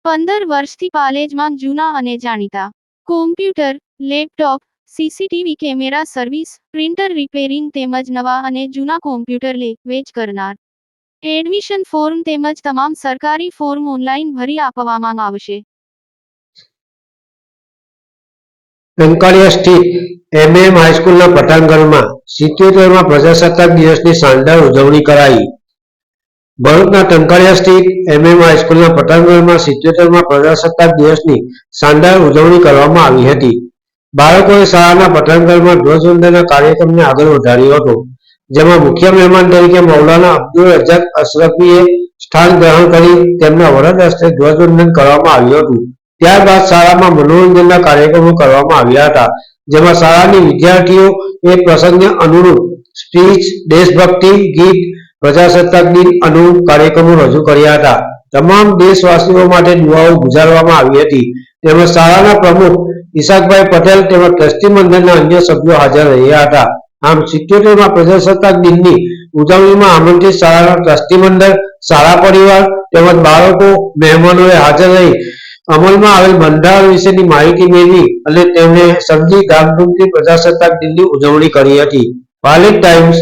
15 વર્ષથી પાલેજમાં જૂના અને જાણીતા computer, laptop, CCTV camera service, printer repairing તેમજ નવા અને જૂના કોમ્પ્યુટર લે-વેચ કરનાર. એડમિશન ફોર્મ તેમજ તમામ સરકારી ફોર્મ ઓનલાઈન ભરી આપવામાં આવશે. ટંકારિયા સ્થિત એમએમ હાઈસ્કૂલના પટાંગણમાં 77માં પ્રજાસત્તાક દિવસની શાનદાર ઉજવણી કરાઈ. ભરૂચના ટંકારિયા સ્થિત એમએમ હાઈસ્કૂલના પટાંગણમાં 77માં પ્રજાસત્તાક દિવસની શાનદાર ઉજવણી કરવામાં આવી હતી. બાળકોએ શાળાના પટાંગણમાં ધ્વજવંદનના કાર્યક્રમને આગળ વધાર્યો હતો, જેમાં મુખ્ય મહેમાન તરીકે મૌલાના અબ્દુલ રઝાક અશરફીએ સ્થાન ગ્રહણ કરી તેમના વરદ હસ્તે ધ્વજવંદન કરવામાં આવ્યું હતું. ત્યારબાદ શાળામાં મનોરંજનના કાર્યક્રમો કરવામાં આવ્યા હતા, જેમાં શાળાની વિદ્યાર્થીઓ એ પ્રસંગને અનુરૂપ સ્પીચ, દેશભક્તિ ગીત, પ્રજાસત્તાક દિન અનુરૂપ કાર્યક્રમો રજૂ કર્યા હતા. તમામ દેશવાસીઓ માટે દુઆઓ ગુજારવામાં આવી હતી. તેમજ શાળાના પ્રમુખ ઈશાકભાઈ પટેલ તેમજ ટ્રસ્ટી મંડળના અન્ય સભ્યો હાજર રહ્યા હતા. આમ 77માં પ્રજાસત્તાક દિનની ઉજવણીમાં આમંત્રિત શાળાના ટ્રસ્ટી મંડળ, શાળા પરિવાર તેમજ બાળકો, મહેમાનોએ હાજર રહી અમલમાં આવેલ બંધારણ વિશેની માહિતી મેળવી અને તેમણે સમજી ધામધૂમથી પ્રજાસત્તાક દિનની ઉજવણી કરી હતી. પાલેજ ટાઈમ્સ